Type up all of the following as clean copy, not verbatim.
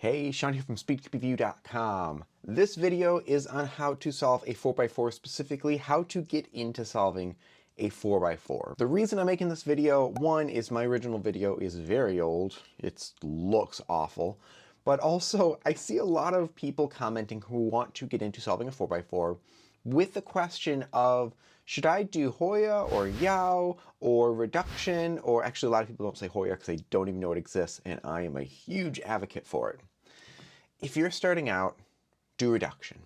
Hey, Sean here from SpeechToBeView.com. This video is on how to solve a 4x4, specifically how to get into solving a 4x4. The reason I'm making this video, one, is my original video is very old. It looks awful. But also, I see a lot of people commenting who want to get into solving a 4x4 with the question of, should I do Hoya or Yao or reduction? Or actually, a lot of people don't say Hoya because they don't even know it exists, and I am a huge advocate for it. If you're starting out, do reduction.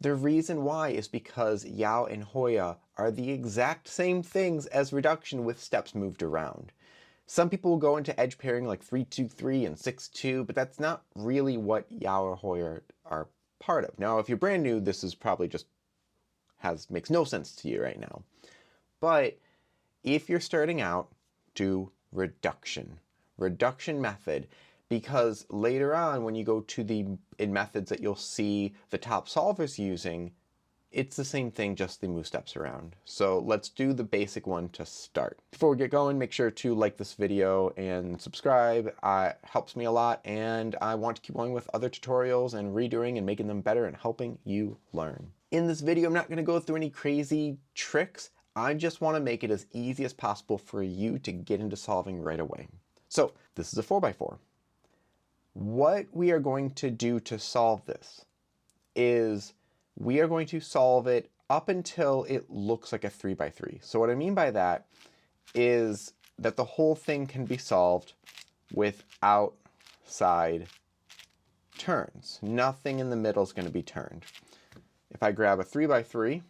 The reason why is because Yao and Hoya are the exact same things as reduction with steps moved around. Some people will go into edge pairing like 3-2-3 and 6-2, but that's not really what Yao or Hoya are part of. Now, if you're brand new, this is probably just makes no sense to you right now. But if you're starting out, do reduction. Reduction method. Because later on, when you go to in methods that you'll see the top solvers using, it's the same thing, just they move steps around. So let's do the basic one to start. Before we get going, make sure to like this video and subscribe. It helps me a lot, and I want to keep going with other tutorials and redoing and making them better and helping you learn. In this video, I'm not going to go through any crazy tricks. I just want to make it as easy as possible for you to get into solving right away. So this is a 4x4. What we are going to do to solve this is we are going to solve it up until it looks like a 3x3. So what I mean by that is that the whole thing can be solved without side turns. Nothing in the middle is going to be turned. If I grab a 3x3,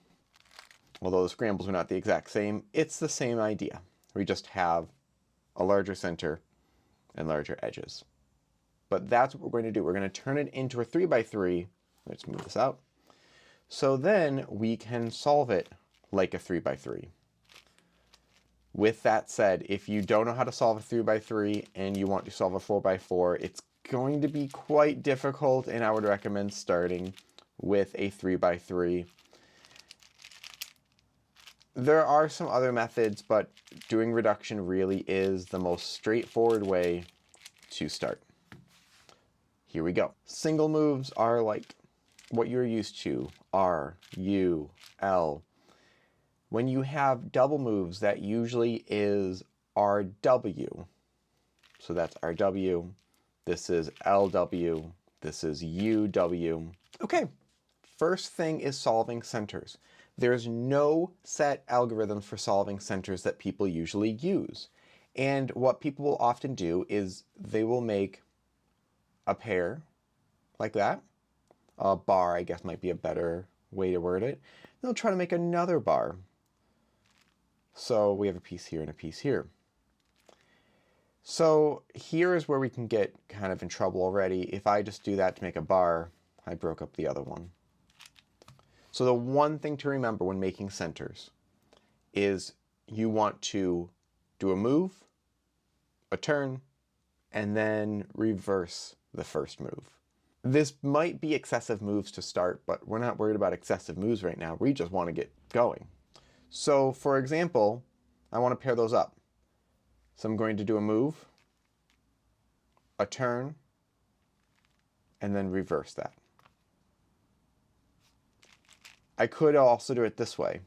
although the scrambles are not the exact same, it's the same idea. We just have a larger center and larger edges. But that's what we're going to do. We're going to turn it into a 3x3. Let's move this out. So then we can solve it like a 3x3. With that said, if you don't know how to solve a 3x3 and you want to solve a 4x4, it's going to be quite difficult, and I would recommend starting with a 3x3. There are some other methods, but doing reduction really is the most straightforward way to start. Here we go. Single moves are like what you're used to, R, U, L. When you have double moves, that usually is RW. So that's RW, this is LW, this is UW. Okay, first thing is solving centers. There's no set algorithm for solving centers that people usually use. And what people will often do is they will make a pair like that. A bar, I guess, might be a better way to word it. They'll try to make another bar. So we have a piece here and a piece here. So here is where we can get kind of in trouble already. If I just do that to make a bar, I broke up the other one. So the one thing to remember when making centers is you want to do a move, a turn, and then reverse the first move. This might be excessive moves to start, but we're not worried about excessive moves right now. We just want to get going. So for example, I want to pair those up. So I'm going to do a move, a turn, and then reverse that. I could also do it this way.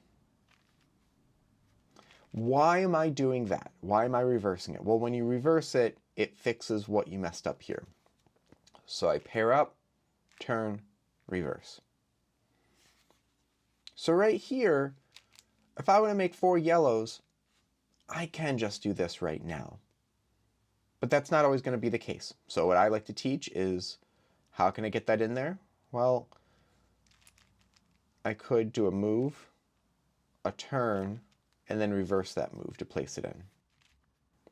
Why am I doing that? Why am I reversing it? Well, when you reverse it, it fixes what you messed up here. So I pair up, turn, reverse. So right here, if I want to make 4 yellows, I can just do this right now. But that's not always going to be the case. So what I like to teach is, how can I get that in there? Well, I could do a move, a turn, and then reverse that move to place it in.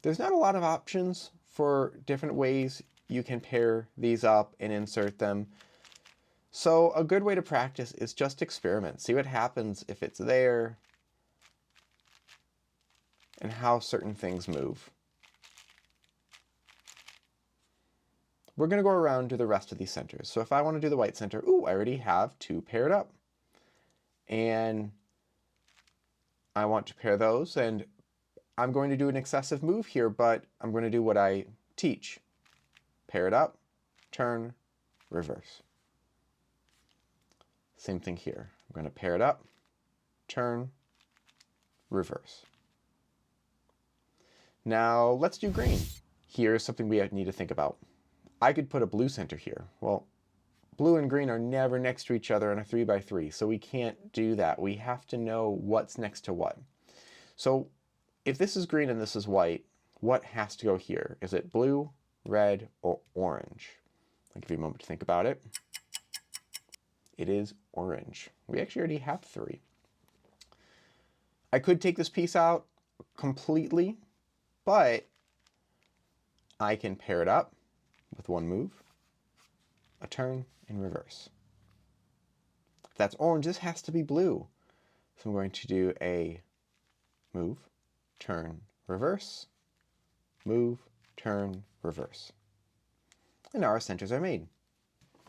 There's not a lot of options for different ways you can pair these up and insert them. So a good way to practice is just experiment. See what happens if it's there and how certain things move. We're going to go around to the rest of these centers. So if I want to do the white center, ooh, I already have 2 paired up. And I want to pair those, and I'm going to do an excessive move here, but I'm going to do what I teach. Pair it up, turn, reverse. Same thing here. I'm going to pair it up, turn, reverse. Now let's do green. Here's something we need to think about. I could put a blue center here. Well, blue and green are never next to each other on a 3x3, so we can't do that. We have to know what's next to what. So if this is green and this is white, what has to go here? Is it blue, red, or orange? I'll give you a moment to think about it. It is orange. We actually already have 3. I could take this piece out completely, but I can pair it up with one move, a turn, and reverse. If that's orange, this has to be blue. So I'm going to do a move, turn, reverse, move, turn, reverse. And now our centers are made.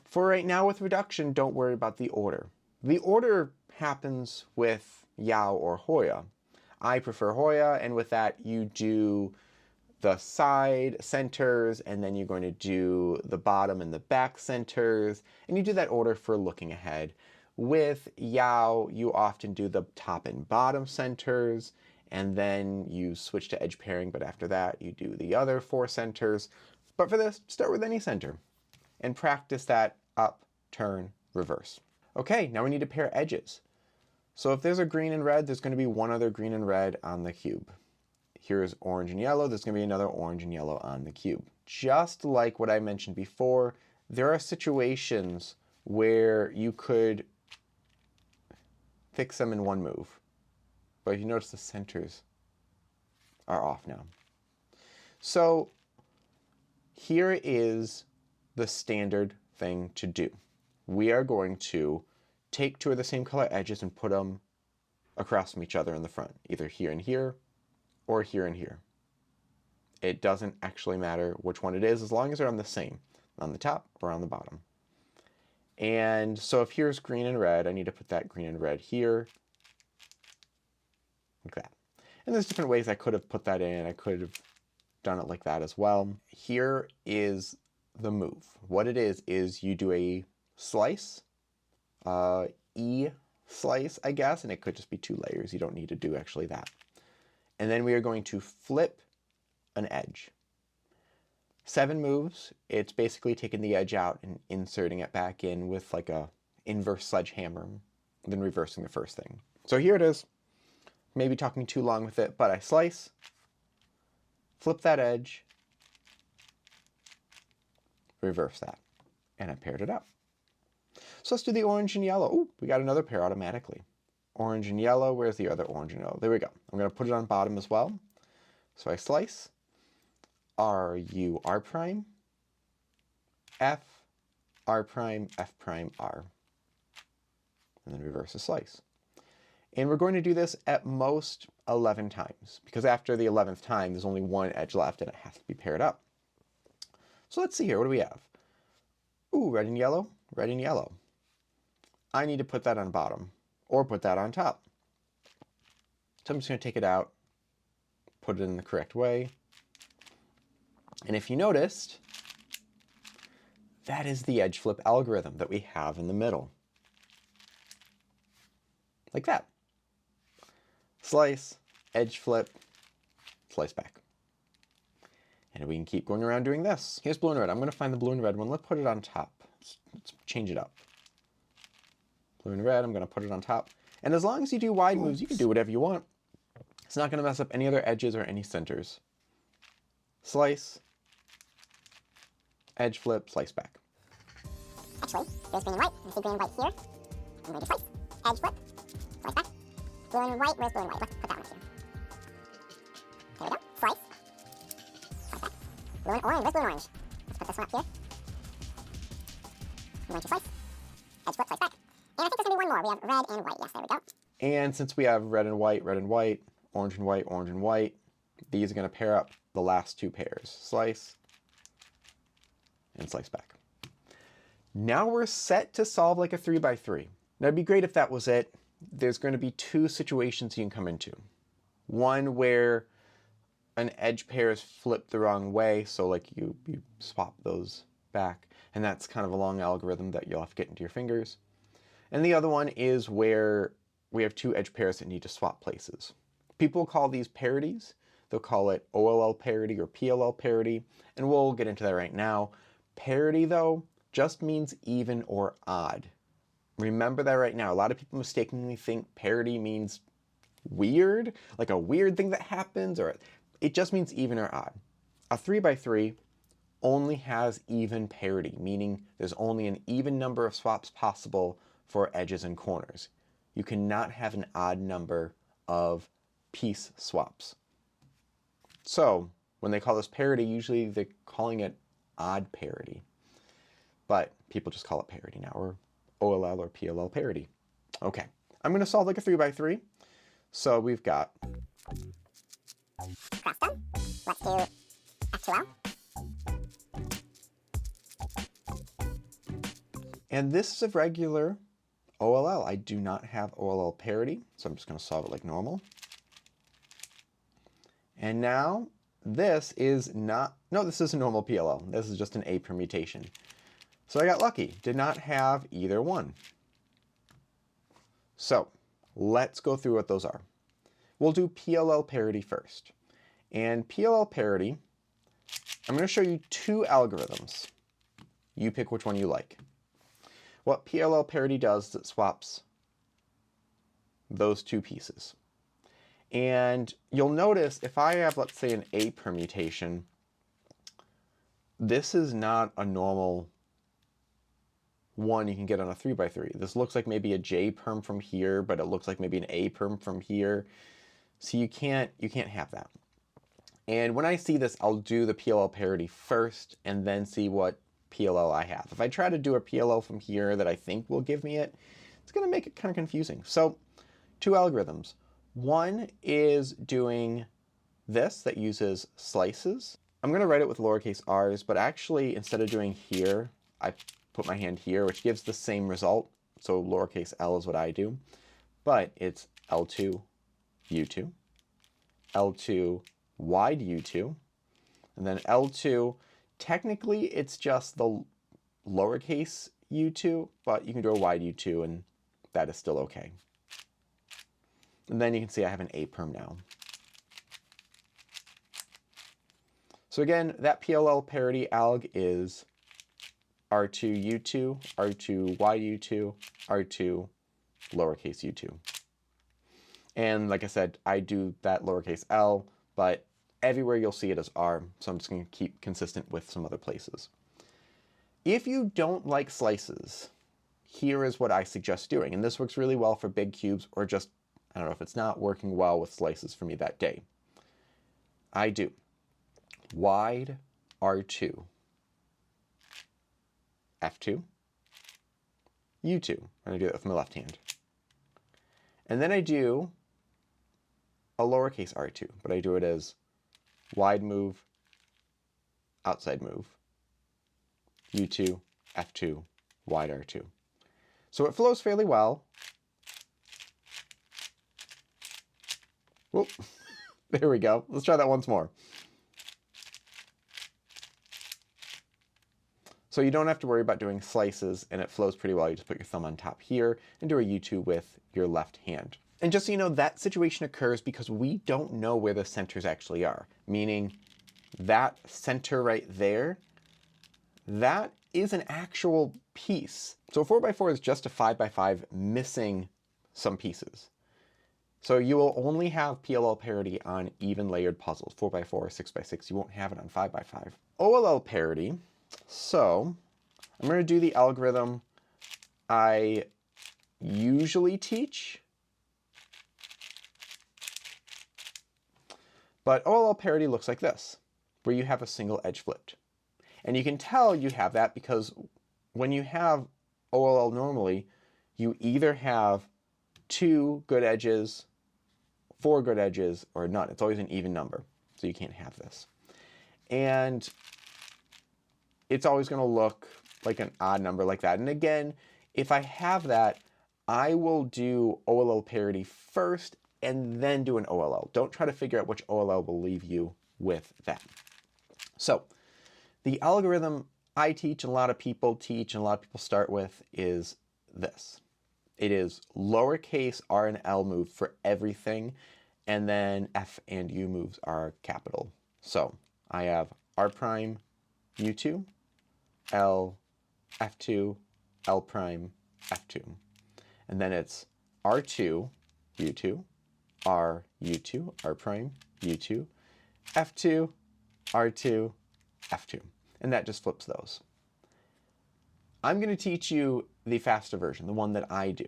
For right now with reduction, don't worry about the order. The order happens with Yao or Hoya. I prefer Hoya, and with that you do the side centers, and then you're going to do the bottom and the back centers, and you do that order for looking ahead. With Yao, you often do the top and bottom centers, and then you switch to edge pairing, but after that you do the other 4 centers. But for this, start with any center and practice that up, turn, reverse. Okay, now we need to pair edges. So if there's a green and red, there's going to be one other green and red on the cube. Here's orange and yellow, there's going to be another orange and yellow on the cube. Just like what I mentioned before, there are situations where you could fix them in one move. But you notice the centers are off now. So here is the standard thing to do. We are going to take 2 of the same color edges and put them across from each other in the front, either here and here, or here and here. It doesn't actually matter which one it is, as long as they're on the same, on the top or on the bottom. And so if here's green and red, I need to put that green and red here, like that. And there's different ways I could have put that in. I could have done it like that as well. Here is the move. What it is you do a slice, E slice, I guess, and it could just be 2 layers. You don't need to do actually that. And then we are going to flip an edge. 7 moves. It's basically taking the edge out and inserting it back in with like a inverse sledgehammer, then reversing the first thing. So here it is. Maybe talking too long with it, but I slice, flip that edge, reverse that, and I paired it up. So let's do the orange and yellow. Ooh, we got another pair automatically. Orange and yellow, where's the other orange and yellow? There we go. I'm going to put it on bottom as well. So I slice, RU, R prime, F, R prime, F prime, R. And then reverse the slice. And we're going to do this at most 11 times, because after the 11th time, there's only one edge left and it has to be paired up. So let's see here, what do we have? Ooh, red and yellow, red and yellow. I need to put that on bottom, or put that on top. So I'm just going to take it out, put it in the correct way. And if you noticed, that is the edge flip algorithm that we have in the middle. Like that. Slice, edge flip, slice back. And we can keep going around doing this. Here's blue and red. I'm going to find the blue and red one. Let's put it on top. Let's change it up. Blue and red, I'm going to put it on top. And as long as you do wide moves, you can do whatever you want. It's not going to mess up any other edges or any centers. Slice, edge flip, slice back. Actually, there's green and white. I see green and white here. I'm going to slice, edge flip, slice back. Blue and white, where's blue and white? Let's put that one here. There we go. Slice, slice back. Blue and orange, where's blue and orange? Let's put this one up here. I'm going to slice, edge flip, slice back. And I think there's going to be one more. We have red and white. Yes, there we go. And since we have red and white, orange and white, these are going to pair up the last 2 pairs. Slice and slice back. Now we're set to solve like a 3x3. Now it'd be great if that was it. There's going to be 2 situations you can come into. One where an edge pair is flipped the wrong way, so like you swap those back. and that's kind of a long algorithm that you'll have to get into your fingers. And the other one is where we have two edge pairs that need to swap places. People call these parities. They'll call it OLL parity or PLL parity, and we'll get into that right now. Parity, though, just means even or odd. Remember that right now. A lot of people mistakenly think parity means weird, like a weird thing that happens, or it just means even or odd. A 3x3 only has even parity, meaning there's only an even number of swaps possible for edges and corners. You cannot have an odd number of piece swaps. So when they call this parity, usually they're calling it odd parity, but people just call it parity now, or OLL or PLL parity. Okay, I'm going to solve like a 3x3. So we've got Cross done. Let's do F2L. and this is a regular OLL. I do not have OLL parity, so I'm just going to solve it like normal. And now this is not, no, this is a normal PLL. This is just an A permutation. So I got lucky, did not have either one. So let's go through what those are. We'll do PLL parity first. And PLL parity, I'm going to show you two algorithms. You pick which one you like. What PLL parity does is it swaps those two pieces. And you'll notice if I have, let's say, an A permutation, this is not a normal one you can get on a 3x3. This looks like maybe a J perm from here, but it looks like maybe an A perm from here. So you can't have that. And when I see this, I'll do the PLL parity first and then see what PLL I have. If I try to do a PLL from here that I think will give me it, it's going to make it kind of confusing. So two algorithms. One is doing this that uses slices. I'm going to write it with lowercase r's, but actually instead of doing here, I put my hand here, which gives the same result. So lowercase l is what I do, but it's L2 U2, L2 wide U2, and then L2, technically it's just the lowercase U2, but you can do a wide U2 and that is still okay. And then you can see I have an A perm now. So again, that PLL parity alg is R2 U2, R2 YU2, R2 lowercase U2. And like I said, I do that lowercase l, but everywhere you'll see it as R, so I'm just going to keep consistent with some other places. If you don't like slices, here is what I suggest doing, and this works really well for big cubes or just, I don't know if it's not working well with slices for me that day. I do wide R2, F2, U2. I'm going to do that with my left hand. And then I do a lowercase r2, but I do it as wide move, outside move, U2, F2, wide R2. So it flows fairly well. Whoop. There we go. Let's try that once more. So you don't have to worry about doing slices, and it flows pretty well. You just put your thumb on top here and do a U2 with your left hand. And just so you know, that situation occurs because we don't know where the centers actually are, meaning that center right there, that is an actual piece. So a 4x4 is just a 5x5 missing some pieces. So you will only have PLL parity on even layered puzzles, 4x4, 6x6. You won't have it on 5x5. OLL parity. So I'm going to do the algorithm I usually teach. But OLL parity looks like this, where you have a single edge flipped. And you can tell you have that because when you have OLL normally, you either have 2 good edges, 4 good edges, or none. It's always an even number, so you can't have this. And it's always going to look like an odd number like that. And again, if I have that, I will do OLL parity first and then do an OLL. Don't try to figure out which OLL will leave you with that. So the algorithm I teach and a lot of people teach and a lot of people start with is this. It is lowercase r and l move for everything, and then f and u moves are capital. So I have r prime u2, l f2, l prime f2. And then it's r2 u2, r u2, r prime u2, f2, r2, f2. And that just flips those. I'm going to teach you the faster version, the one that I do.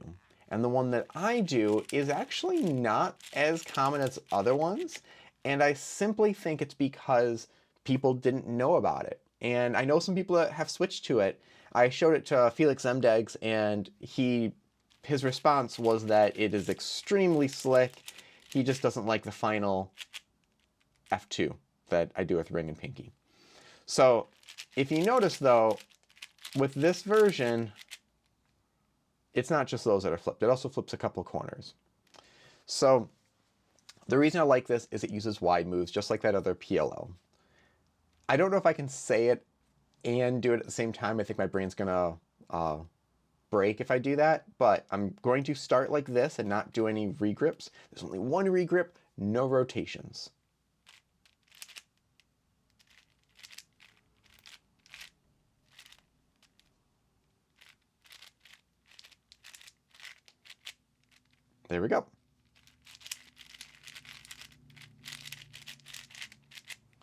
And the one that I do is actually not as common as other ones. And I simply think it's because people didn't know about it. And I know some people that have switched to it. I showed it to Felix Zemdegs, and his response was that it is extremely slick. He just doesn't like the final F2 that I do with ring and pinky. So if you notice though, with this version, it's not just those that are flipped. It also flips a couple corners. So the reason I like this is it uses wide moves, just like that other PLL. I don't know if I can say it and do it at the same time. I think my brain's gonna break if I do that, but I'm going to start like this and not do any regrips. There's only one regrip, no rotations. There we go.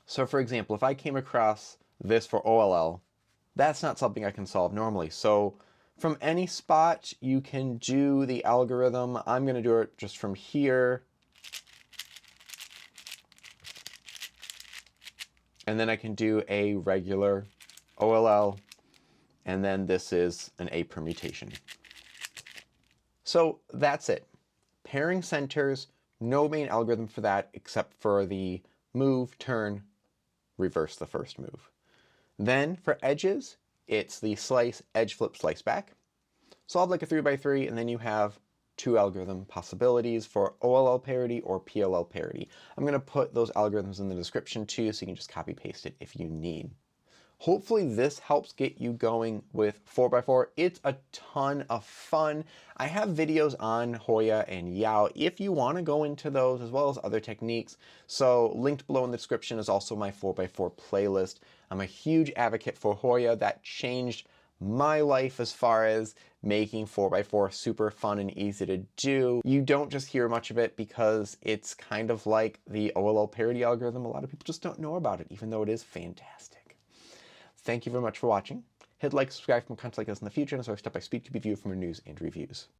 So for example, if I came across this for OLL, that's not something I can solve normally. So from any spot, you can do the algorithm. I'm going to do it just from here. And then I can do a regular OLL. And then this is an A permutation. So that's it. Pairing centers, no main algorithm for that except for the move, turn, reverse the first move. Then for edges, it's the slice, edge flip, slice back. Solve like a 3x3, and then you have two algorithm possibilities for OLL parity or PLL parity. I'm going to put those algorithms in the description too, so you can just copy paste it if you need. Hopefully this helps get you going with 4x4. It's a ton of fun. I have videos on Hoya and Yao if you want to go into those, as well as other techniques. So linked below in the description is also my 4x4 playlist. I'm a huge advocate for Hoya. That changed my life as far as making 4x4 super fun and easy to do. You don't just hear much of it because it's kind of like the OLL parity algorithm. A lot of people just don't know about it, even though it is fantastic. Thank you very much for watching. Hit like, subscribe for more content like this in the future, and so I step by speed to be viewed for more news and reviews.